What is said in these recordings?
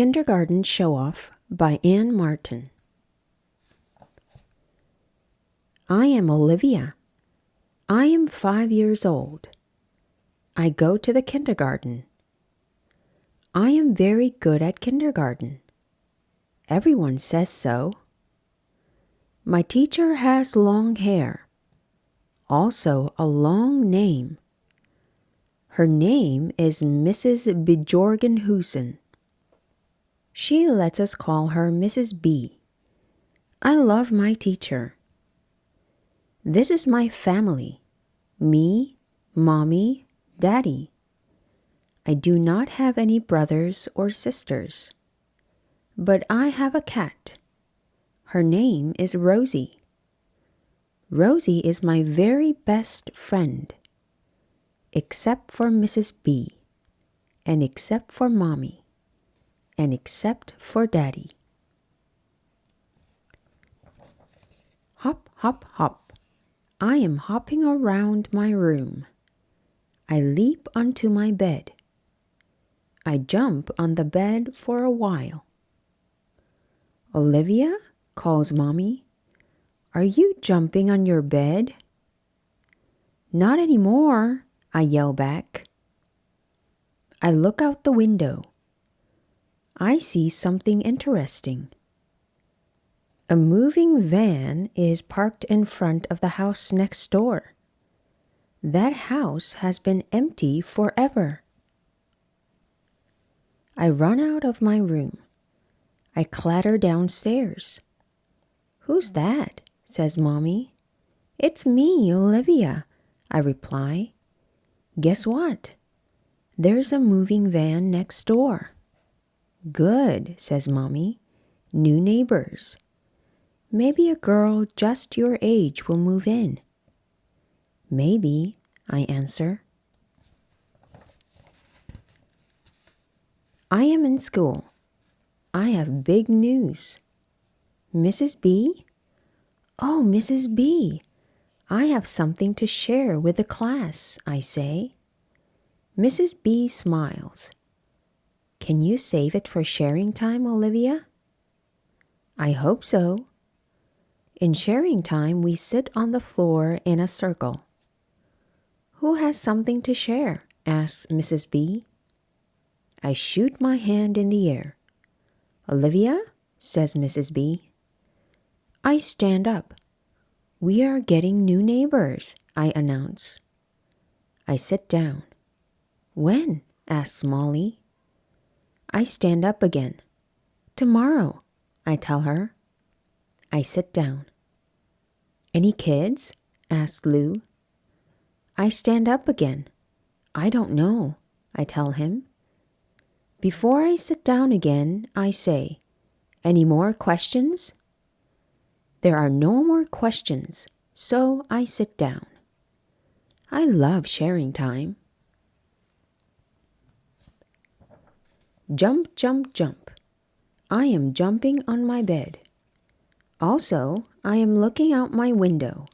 Kindergarten Show-Off by Anne Martin. I am Olivia. I am 5 years old. I go to the kindergarten. I am very good at kindergarten. Everyone says so. My teacher has long hair, also a long name. Her name is Mrs. Bjorgenhusen. She lets us call her Mrs. B. I love my teacher. This is my family. Me, Mommy, Daddy. I do not have any brothers or sisters. But I have a cat. Her name is Rosie. Rosie is my very best friend. Except for Mrs. B. And except for Mommy. And except for Daddy. Hop, hop, hop. I am hopping around my room. I leap onto my bed. I jump on the bed for a while. Olivia, calls Mommy, are you jumping on your bed? Not anymore, I yell back. I look out the window. I see something interesting. A moving van is parked in front of the house next door. That house has been empty forever. I run out of my room. I clatter downstairs. Who's that? Says Mommy. It's me, Olivia, I reply. Guess what? There's a moving van next door. Good, says Mommy. New neighbors. Maybe a girl just your age will move in. Maybe, I answer. I am in school. I have big news. Mrs. B? Oh, Mrs. B, I have something to share with the class, I say. Mrs. B smiles. Can you save it for sharing time, Olivia? I hope so. In sharing time, we sit on the floor in a circle. Who has something to share? Asks Mrs. B. I shoot my hand in the air. Olivia, says Mrs. B. I stand up. We are getting new neighbors, I announce. I sit down. When? Asks Molly. I stand up again. Tomorrow, I tell her. I sit down. Any kids? Asks Lou. I stand up again. I don't know, I tell him. Before I sit down again, I say, any more questions? There are no more questions, so I sit down. I love sharing time. Jump, jump, jump. I am jumping on my bed. Also, I am looking out my window.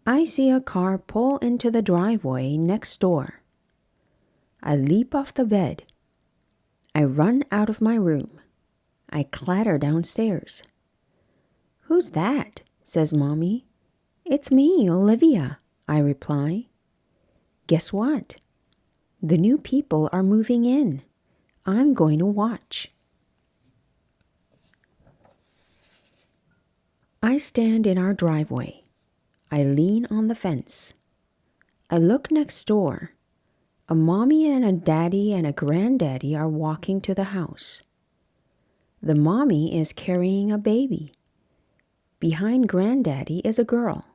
I see a car pull into the driveway next door. I leap off the bed. I run out of my room. I clatter downstairs. Who's that? Says Mommy. It's me, Olivia, I reply. Guess what? The new people are moving in. I'm going to watch. I stand in our driveway. I lean on the fence. I look next door. A mommy and a daddy and a granddaddy are walking to the house. The mommy is carrying a baby. Behind granddaddy is a girl.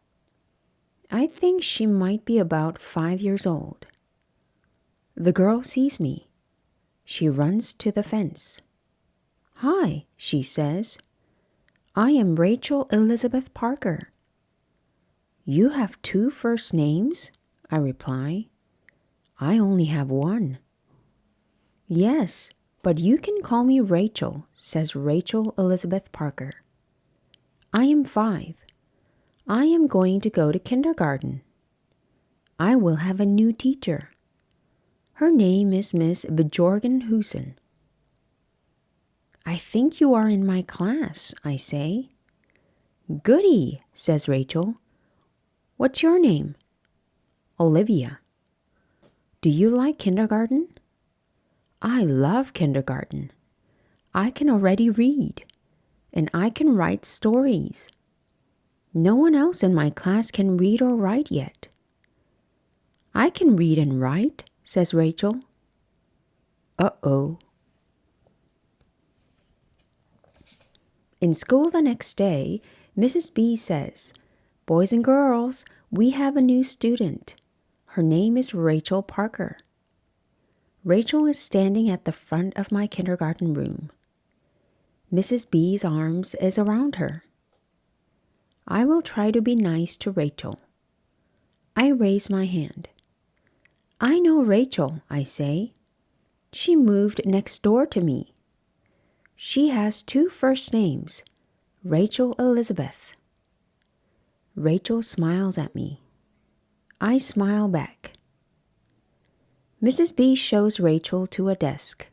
I think she might be about 5 years old. The girl sees me. She runs to the fence. Hi, she says. I am Rachel Elizabeth Parker. You have 2 first names? I reply. I only have one. Yes, but you can call me Rachel, says Rachel Elizabeth Parker. I am 5. I am going to go to kindergarten. I will have a new teacher. Her name is Miss Bjorgenhusen. I think you are in my class, I say. Goody, says Rachel. What's your name? Olivia. Do you like kindergarten? I love kindergarten. I can already read, and I can write stories. No one else in my class can read or write yet. I can read and write, says Rachel. Uh-oh. In school the next day, Mrs. B says, Boys and girls, we have a new student. Her name is Rachel Parker. Rachel is standing at the front of my kindergarten room. Mrs. B's arms is around her. I will try to be nice to Rachel. I raise my hand. I know Rachel, I say. She moved next door to me. She has 2 first names, Rachel Elizabeth. Rachel smiles at me. I smile back. Mrs. B shows Rachel to a desk.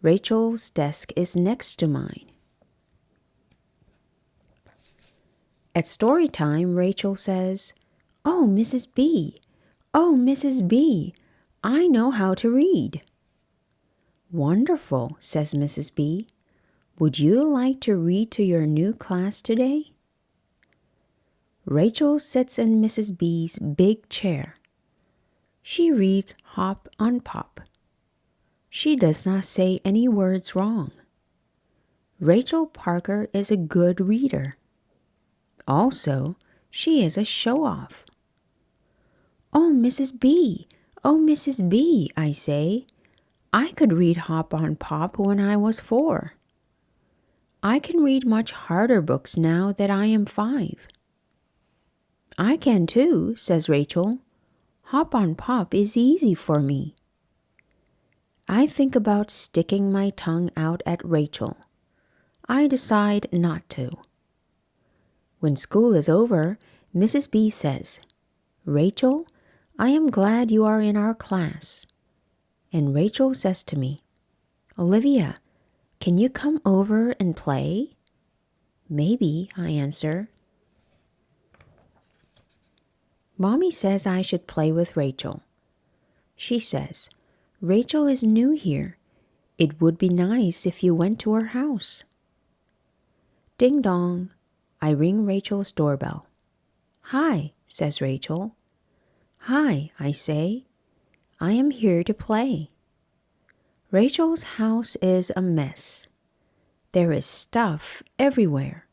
Rachel's desk is next to mine. At story time, Rachel says, Oh, Mrs. B, oh, Mrs. B, I know how to read. Wonderful, says Mrs. B. Would you like to read to your new class today? Rachel sits in Mrs. B's big chair. She reads Hop on Pop. She does not say any words wrong. Rachel Parker is a good reader. Also, she is a show-off. Oh, Mrs. B, oh, Mrs. B, I say. I could read Hop on Pop when I was 4. I can read much harder books now that I am 5. I can too, says Rachel. Hop on Pop is easy for me. I think about sticking my tongue out at Rachel. I decide not to. When school is over, Mrs. B says, Rachel, I am glad you are in our class. And Rachel says to me, Olivia, can you come over and play? Maybe, I answer. Mommy says I should play with Rachel. She says, Rachel is new here. It would be nice if you went to her house. Ding dong. I ring Rachel's doorbell. Hi, says Rachel. Hi, I say. I am here to play. Rachel's house is a mess. There is stuff everywhere.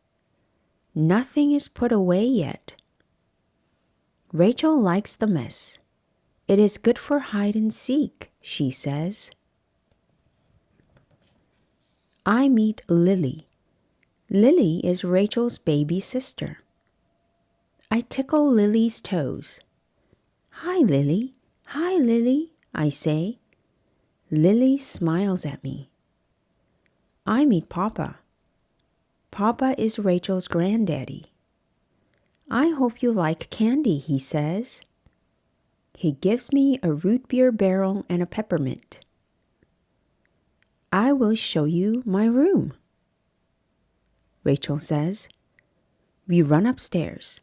Nothing is put away yet. Rachel likes the mess. It is good for hide and seek, she says. I meet Lily. Lily is Rachel's baby sister. I tickle Lily's toes. Hi, Lily. Hi, Lily, I say. Lily smiles at me. I meet Papa. Papa is Rachel's granddaddy. I hope you like candy, he says. He gives me a root beer barrel and a peppermint. I will show you my room, Rachel says. We run upstairs.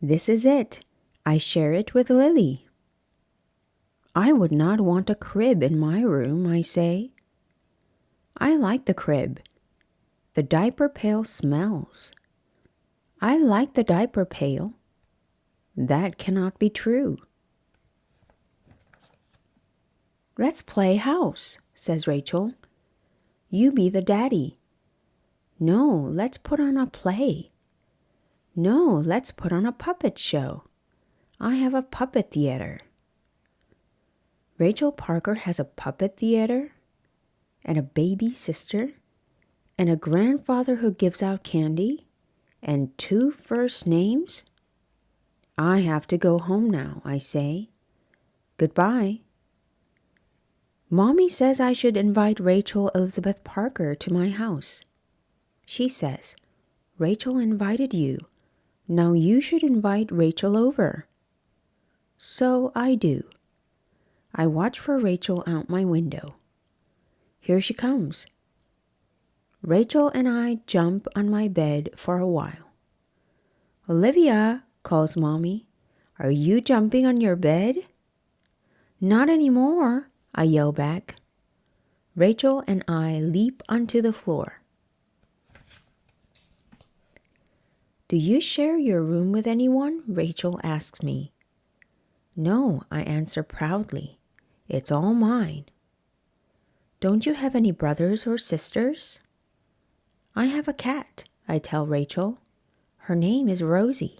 This is it. I share it with Lily. I would not want a crib in my room, I say. I like the crib. The diaper pail smells. I like the diaper pail. That cannot be true. Let's play house, says Rachel. You be the daddy. No, let's put on a play. No, let's put on a puppet show. I have a puppet theater. Rachel Parker has a puppet theater, and a baby sister, and a grandfather who gives out candy, and 2 first names? I have to go home now, I say. Goodbye. Mommy says I should invite Rachel Elizabeth Parker to my house. She says, Rachel invited you. Now you should invite Rachel over. So I do. I watch for Rachel out my window. Here she comes. Rachel and I jump on my bed for a while. Olivia, calls Mommy, are you jumping on your bed? Not anymore, I yell back. Rachel and I leap onto the floor. Do you share your room with anyone? Rachel asks me. No, I answer proudly. It's all mine. Don't you have any brothers or sisters? I have a cat, I tell Rachel. Her name is Rosie.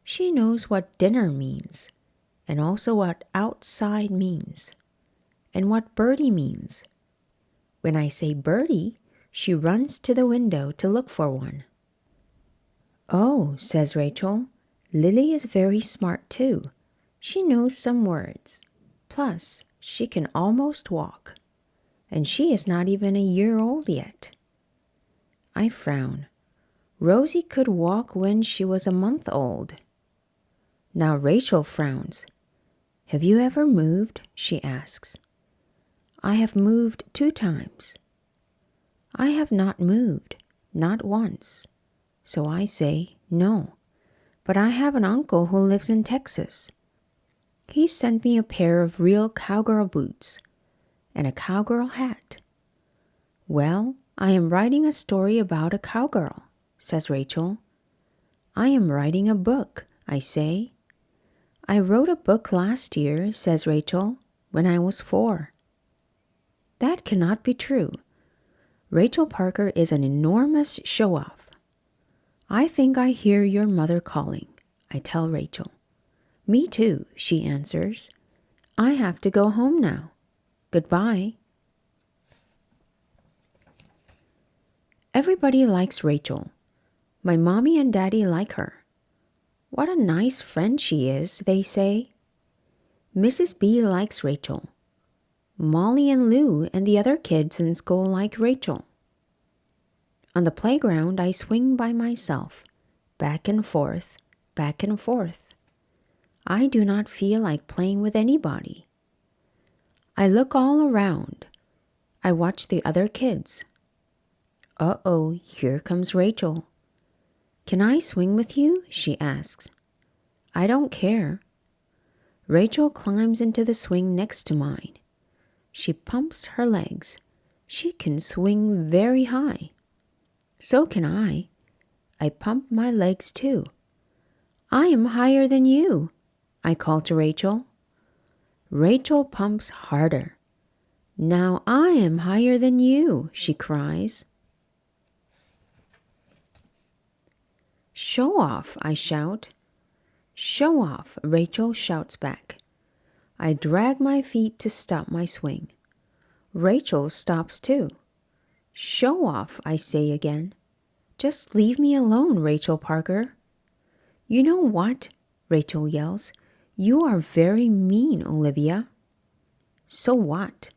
She knows what dinner means, and also what outside means, and what birdie means. When I say birdie, she runs to the window to look for one. Oh, says Rachel, Lily is very smart too. She knows some words. Plus, she can almost walk. And she is not even a year old yet. I frown. Rosie could walk when she was a month old. Now Rachel frowns. Have you ever moved? She asks. I have moved 2 times. I have not moved, not once. So I say, no. But I have an uncle who lives in Texas. He sent me a pair of real cowgirl boots and a cowgirl hat. Well, I am writing a story about a cowgirl, says Rachel. I am writing a book, I say. I wrote a book last year, says Rachel, when I was 4. That cannot be true. Rachel Parker is an enormous show-off. I think I hear your mother calling, I tell Rachel. Me too, she answers. I have to go home now. Goodbye. Everybody likes Rachel. My mommy and daddy like her. What a nice friend she is, they say. Mrs. B likes Rachel. Molly and Lou and the other kids in school like Rachel. On the playground, I swing by myself, back and forth, back and forth. I do not feel like playing with anybody. I look all around. I watch the other kids. Uh-oh, here comes Rachel. Can I swing with you? She asks. I don't care. Rachel climbs into the swing next to mine. She pumps her legs. She can swing very high. So can I. I pump my legs too. I am higher than you, I call to Rachel. Rachel pumps harder. Now I am higher than you, she cries. Show off, I shout. Show off, Rachel shouts back. I drag my feet to stop my swing. Rachel stops too. Show off, I say again. Just leave me alone, Rachel Parker. You know what? Rachel yells. You are very mean, Olivia. So what?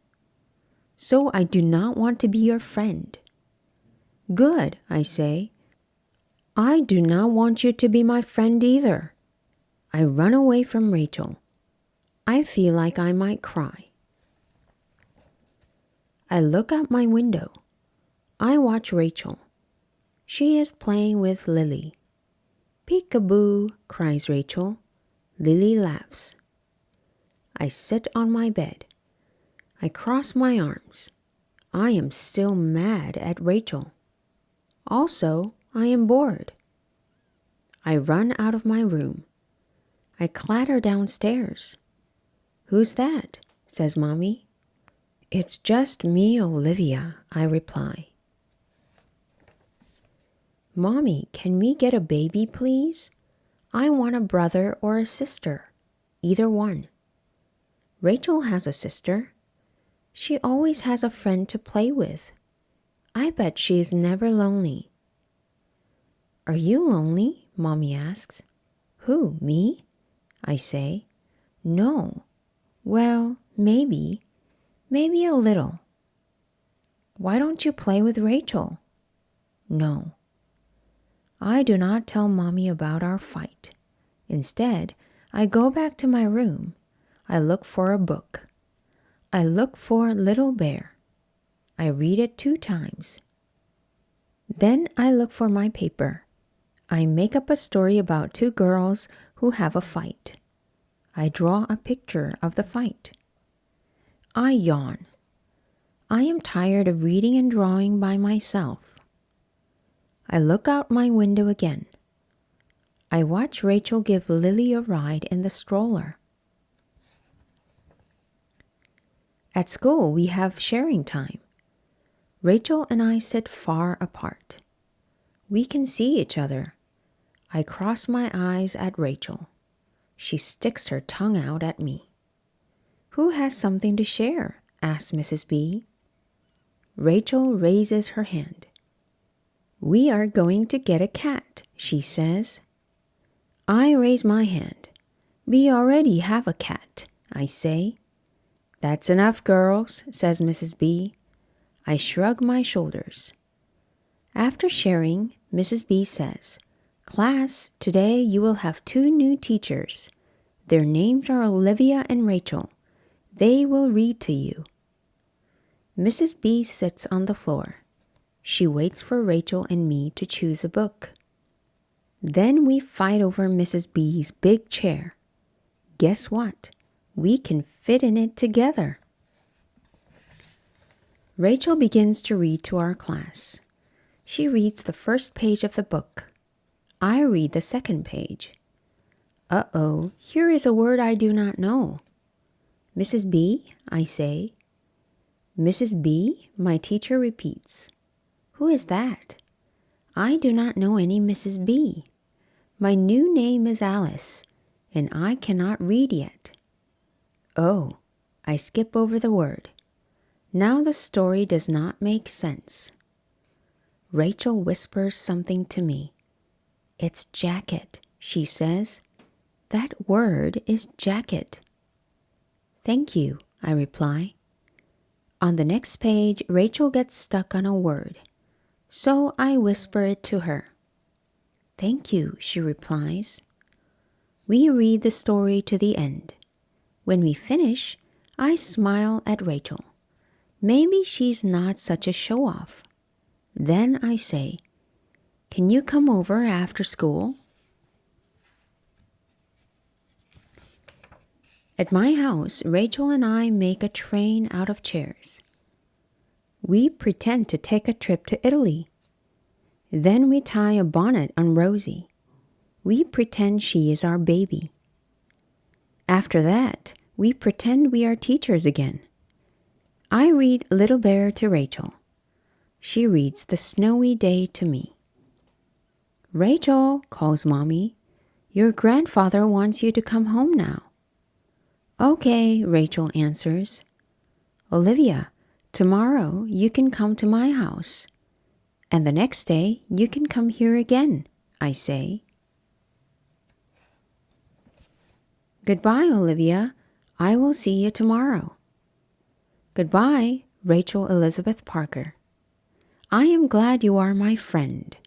So I do not want to be your friend. Good, I say. I do not want you to be my friend either. I run away from Rachel. I feel like I might cry. I look out my window. I watch Rachel. She is playing with Lily. Peek-a-boo, cries Rachel. Lily laughs. I sit on my bed. I cross my arms. I am still mad at Rachel. Also, I am bored. I run out of my room. I clatter downstairs. Who's that? Says Mommy. It's just me, Olivia, I reply. Mommy, can we get a baby, please? I want a brother or a sister, either one. Rachel has a sister. She always has a friend to play with. I bet she is never lonely. Are you lonely? Mommy asks. Who, me? I say. No. Well, maybe a little. Why don't you play with Rachel? No. I do not tell Mommy about our fight. Instead, I go back to my room. I look for a book. I look for Little Bear. I read it 2 times. Then I look for my paper. I make up a story about two girls who have a fight. I draw a picture of the fight. I yawn. I am tired of reading and drawing by myself. I look out my window again. I watch Rachel give Lily a ride in the stroller. At school, we have sharing time. Rachel and I sit far apart. We can see each other. I cross my eyes at Rachel. She sticks her tongue out at me. Who has something to share? Asks Mrs. B. Rachel raises her hand. We are going to get a cat, she says. I raise my hand. We already have a cat, I say. That's enough, girls, says Mrs. B. I shrug my shoulders. After sharing, Mrs. B says, Class, today you will have two new teachers. Their names are Olivia and Rachel. They will read to you. Mrs. B sits on the floor. She waits for Rachel and me to choose a book. Then we fight over Mrs. B's big chair. Guess what? We can fit in it together. Rachel begins to read to our class. She reads the first page of the book. I read the second page. Uh-oh, here is a word I do not know. Mrs. B, I say. Mrs. B, my teacher repeats. Who is that? I do not know any Mrs. B. My new name is Alice, and I cannot read yet. Oh, I skip over the word. Now the story does not make sense. Rachel whispers something to me. It's jacket, she says. That word is jacket. Thank you, I reply. On the next page, Rachel gets stuck on a word. So I whisper it to her. Thank you, she replies. We read the story to the end. When we finish, I smile at Rachel. Maybe she's not such a show-off. Then I say, Can you come over after school? At my house, Rachel and I make a train out of chairs. We pretend to take a trip to Italy. Then we tie a bonnet on Rosie. We pretend she is our baby. After that, we pretend we are teachers again. I read Little Bear to Rachel. She reads The Snowy Day to me. Rachel, calls Mommy, your grandfather wants you to come home now. Okay, Rachel answers. Olivia, tomorrow you can come to my house. And the next day you can come here again, I say. Goodbye, Olivia. I will see you tomorrow. Goodbye, Rachel Elizabeth Parker. I am glad you are my friend.